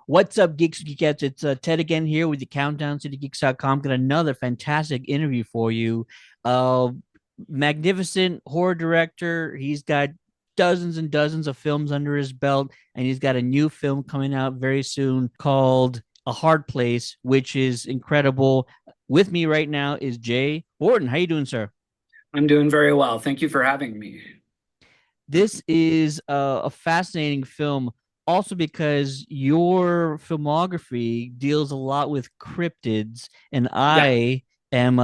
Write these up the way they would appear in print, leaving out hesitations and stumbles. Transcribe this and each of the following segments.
What's up, Geeks and Geekettes? It's Ted again here with the Countdown to the Geeks.com. Got another fantastic interview for you. Uh, Magnificent horror director. He's got dozens and dozens of films under his belt, and he's got a new film coming out very soon called A Hard Place, which is incredible. With me right now is Jay Horton. How you doing, sir? I'm doing very well. Thank you for having me. This is a fascinating film, also because your filmography deals a lot with cryptids, and Yeah. I am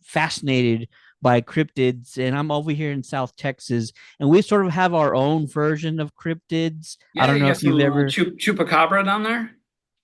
fascinated by cryptids. And I'm over here in South Texas, and we sort of have our own version of cryptids. I Yeah, don't you know got if you've some ever chupacabra down there?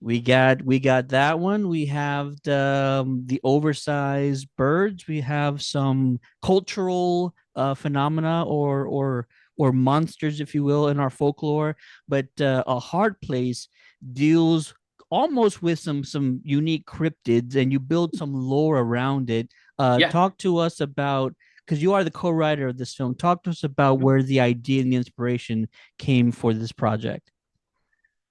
we got that one. We have the oversized birds. We have some cultural phenomena or monsters, if you will, in our folklore. But a hard place deals almost with some unique cryptids, and you build some lore around it. Yeah. Talk to us about, because you are the co-writer of this film. Talk to us about where the idea and the inspiration came for this project.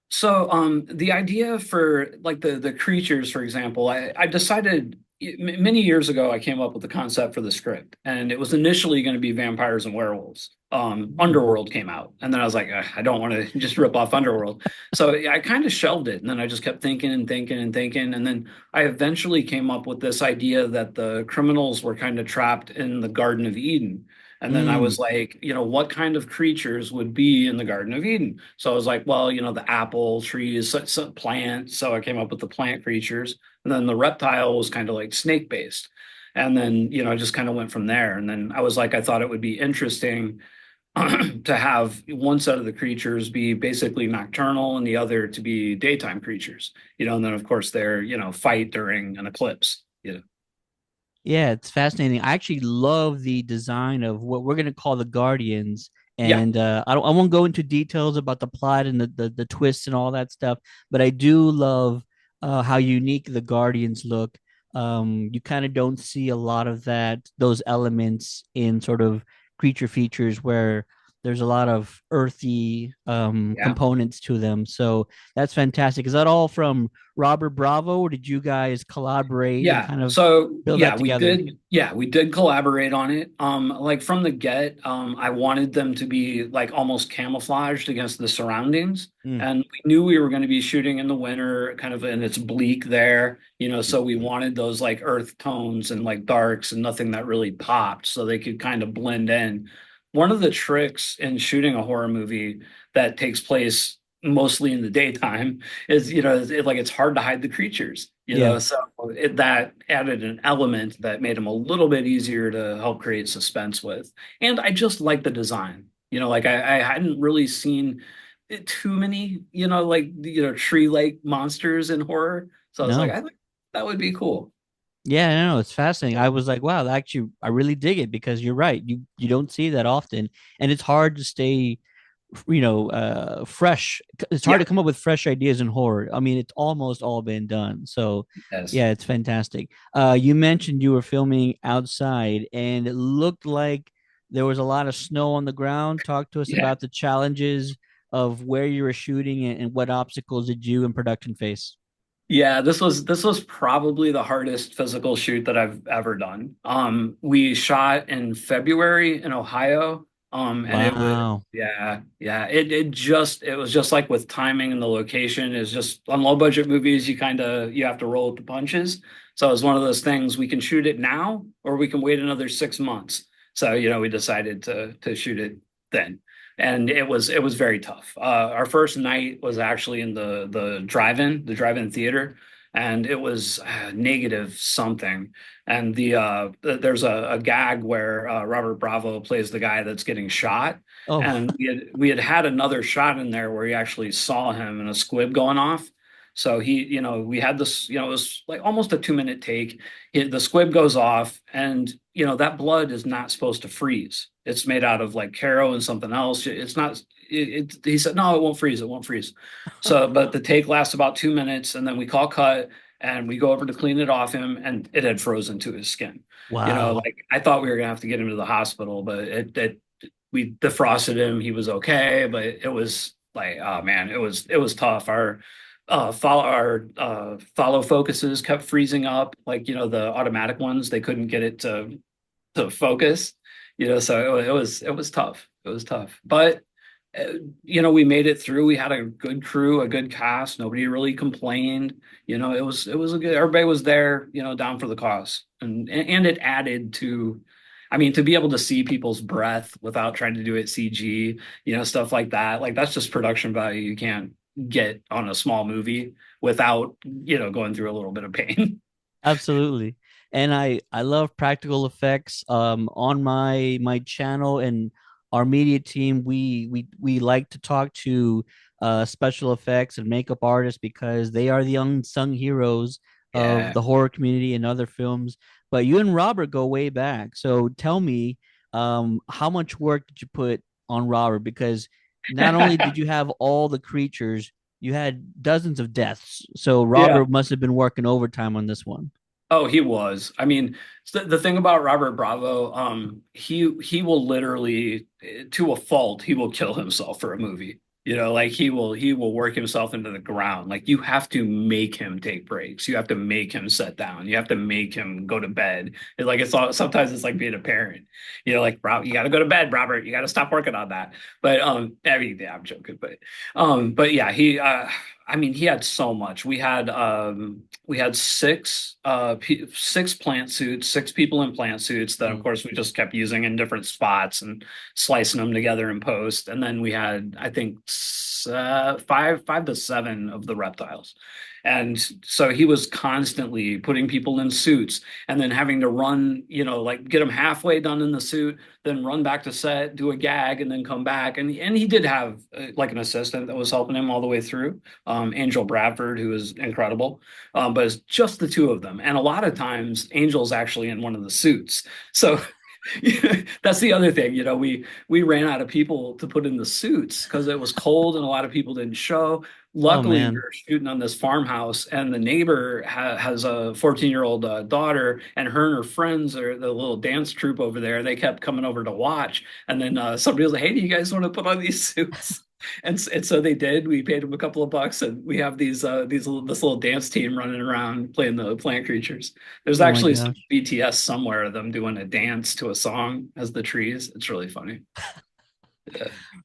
So, the idea for like the creatures, for example, I decided many years ago I came up with the concept for the script, and it was initially going to be vampires and werewolves. Underworld came out, and then I was like, I don't want to just rip off Underworld, so I kind of shelved it, and then I just kept thinking and thinking and thinking, and then I eventually came up with this idea that the criminals were kind of trapped in the Garden of Eden. And then I Mm, was like, what kind of creatures would be in the Garden of Eden? So I was like, well, the apple trees, plants. So I came up with the plant creatures. And then the reptile was kind of like snake based. And then, I just kind of went from there. And then I was like, I thought it would be interesting to have one set of the creatures be basically nocturnal and the other to be daytime creatures, and then of course they're, fight during an eclipse. yeah, it's fascinating. I actually love the design of what we're gonna call the Guardians. Yeah. And I won't go into details about the plot and the twists and all that stuff, but I do love how unique the Guardians look. You kind of don't see a lot of those elements in sort of creature features where there's a lot of earthy Yeah. components to them. So that's fantastic. Is that all from Robert Bravo, or did you guys collaborate and Yeah. kind of So build yeah, that we together? did. Yeah, we did collaborate on it. Like from the get, I wanted them to be like almost camouflaged against the surroundings. Mm. And we knew we were going to be shooting in the winter, kind of, and it's bleak there, so we wanted those like earth tones and like darks and nothing that really popped so they could kind of blend in. One of the tricks in shooting a horror movie that takes place mostly in the daytime is like it's hard to hide the creatures, Yeah. so that added an element that made them a little bit easier to help create suspense with. And I just like the design, like I hadn't really seen too many, like tree like monsters in horror, so I was like, No. I think that would be cool. Yeah, no, it's fascinating. I was like, wow, actually, I really dig it because you're right. You don't see that often, and it's hard to stay, fresh. It's hard Yeah. to come up with fresh ideas in horror. I mean, it's almost all been done. So, Yes. yeah, it's fantastic. You mentioned you were filming outside, and it looked like there was a lot of snow on the ground. Talk to us Yeah. about the challenges of where you were shooting and what obstacles did you and production face? Yeah, this was probably the hardest physical shoot that I've ever done. We shot in February in Ohio. And it was, Wow. yeah. It was just like with timing and the location is just on low budget movies, you have to roll with the punches. So it was one of those things, we can shoot it now or we can wait another 6 months. So, we decided to shoot it then. And it was very tough. Our first night was actually in the drive-in theater, and it was negative something. And there's a gag where Robert Bravo plays the guy that's getting shot, Oh, and we had another shot in there where he actually saw him and a squib going off. So we had this, it was like almost a 2 minute take. The squib goes off, and that blood is not supposed to freeze. It's made out of like Caro and something else. It's not. He said no, it won't freeze. It won't freeze. So, but the take lasts about 2 minutes, and then we call cut, and we go over to clean it off him, and it had frozen to his skin. wow. Like I thought we were gonna have to get him to the hospital, but we defrosted him. He was okay, but it was Like, oh man, it was tough. Our follow focuses kept freezing up. Like, the automatic ones, they couldn't get it to focus. So it was tough. It was tough. But uh, we made it through. We had a good crew, a good cast. Nobody really complained. It was a good. Everybody was there. Down for the cause, and it added to. I mean, to be able to see people's breath without trying to do it CG, stuff like that. Like that's just production value you can't get on a small movie without, going through a little bit of pain. Absolutely. And I love practical effects. On my channel and our media team, we like to talk to special effects and makeup artists because they are the unsung heroes of Yeah. the horror community and other films. But you and Robert go way back. So tell me, how much work did you put on Robert? Because not only did you have all the creatures, you had dozens of deaths. So Yeah. Robert must have been working overtime on this one. Oh, he was. I mean, the thing about Robert Bravo, he will literally, to a fault, he will kill himself for a movie. Like he will work himself into the ground. Like you have to make him take breaks. You have to make him sit down. You have to make him go to bed. Sometimes it's like being a parent. Like Rob, you got to go to bed, Robert. You got to stop working on that. But I mean, yeah, I'm joking. But yeah, I mean, he had so much. We had six plant suits, six people in plant suits that of Mm. course we just kept using in different spots and slicing them together in post. And then we had, I think, five to seven of the reptiles. And so he was constantly putting people in suits and then having to run, like get them halfway done in the suit, then run back to set, do a gag, and then come back. And he did have like an assistant that was helping him all the way through, Angel Bradford, who was incredible. But it's just the two of them. And a lot of times, Angel's actually in one of the suits. So that's the other thing. We ran out of people to put in the suits because it was cold and a lot of people didn't show. Oh Luckily, we man. were shooting on this farmhouse, and the neighbor has a 14-year-old daughter, and her and her friends are the little dance troupe over there. They kept coming over to watch, and then somebody was like, "Hey, do you guys want to put on these suits?" And so they did. We paid them a couple of bucks, and we have this little dance team running around playing the plant creatures. There's Oh my actually some gosh. BTS somewhere of them doing a dance to a song as the trees. It's really funny.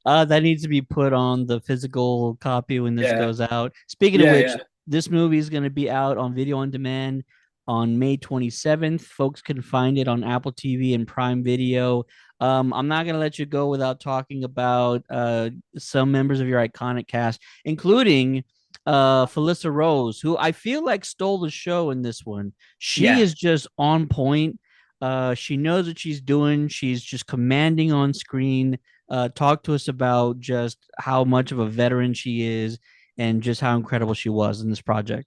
Yeah, That needs to be put on the physical copy when this yeah, goes out. Speaking of yeah, which, yeah. this movie is going to be out on video on demand on May 27th. Folks can find it on Apple TV and Prime Video. I'm not going to let you go without talking about some members of your iconic cast, including Felissa Rose, who I feel like stole the show in this one. She Yeah. is just on point. She knows what she's doing. She's just commanding on screen. Talk to us about just how much of a veteran she is and just how incredible she was in this project.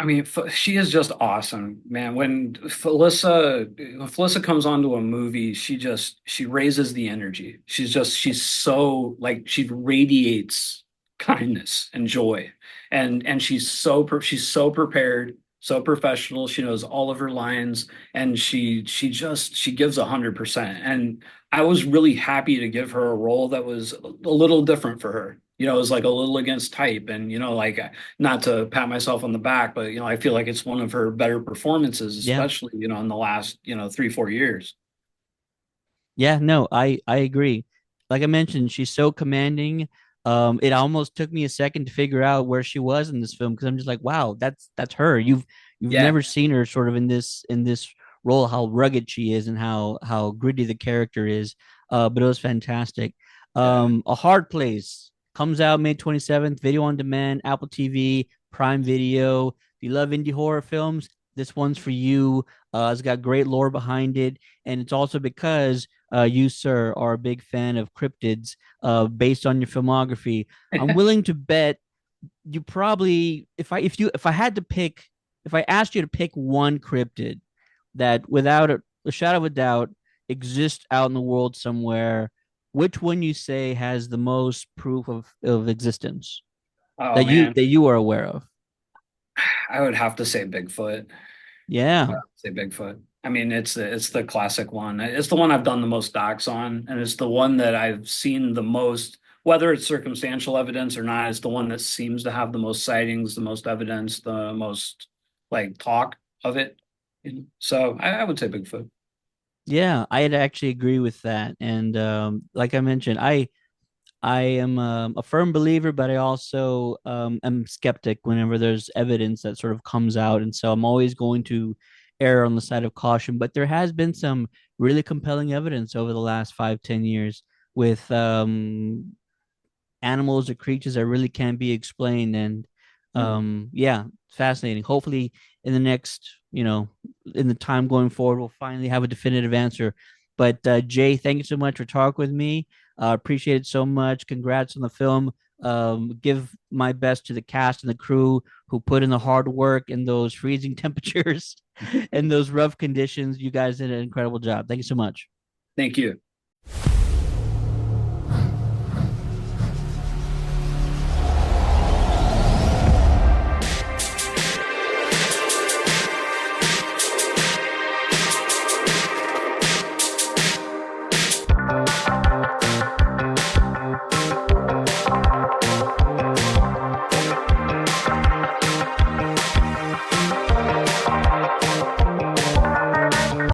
I mean, she is just awesome, man. When Felissa comes onto a movie, she raises the energy. She's so like she radiates kindness and joy, and she's so prepared, so professional. She knows all of her lines, and she gives 100%. And I was really happy to give her a role that was a little different for her. It was like a little against type, and like not to pat myself on the back, but I feel like it's one of her better performances, Yeah. especially in the last 3-4 years. Yeah, no, I agree. Like I mentioned, she's so commanding. It almost took me a second to figure out where she was in this film because I'm just like, wow, that's her. You've Yeah, never seen her sort of in this role, how rugged she is and how gritty the character is. But it was fantastic. yeah. A Hard Place comes out May 27th, video on demand, Apple TV, Prime Video. If you love indie horror films, this one's for you. It's got great lore behind it, and it's also because you, sir, are a big fan of cryptids based on your filmography. I'm willing to bet you probably, if I had to pick, if I asked you to pick one cryptid that without a shadow of a doubt exists out in the world somewhere, which one you say has the most proof of existence Oh that you man, that you are aware of? I would have to say Bigfoot. I Yeah. would have to say Bigfoot. I mean, it's the classic one. It's the one I've done the most docs on, and it's the one that I've seen the most whether it's circumstantial evidence or not, it's the one that seems to have the most sightings, the most evidence, the most like talk of it. So I would say Bigfoot. Yeah, I'd actually agree with that. And like I mentioned, I am a firm believer, but I also am skeptic whenever there's evidence that sort of comes out, and so I'm always going to err on the side of caution. But there has been some really compelling evidence over the last 5, 10 years with animals or creatures that really can't be explained. And Mhm. yeah, fascinating. Hopefully, in the next, in the time going forward, we'll finally have a definitive answer. But Jay, thank you so much for talking with me. Appreciate it so much. Congrats on the film. Give my best to the cast and the crew who put in the hard work in those freezing temperatures and those rough conditions. You guys did an incredible job. Thank you so much. Thank you.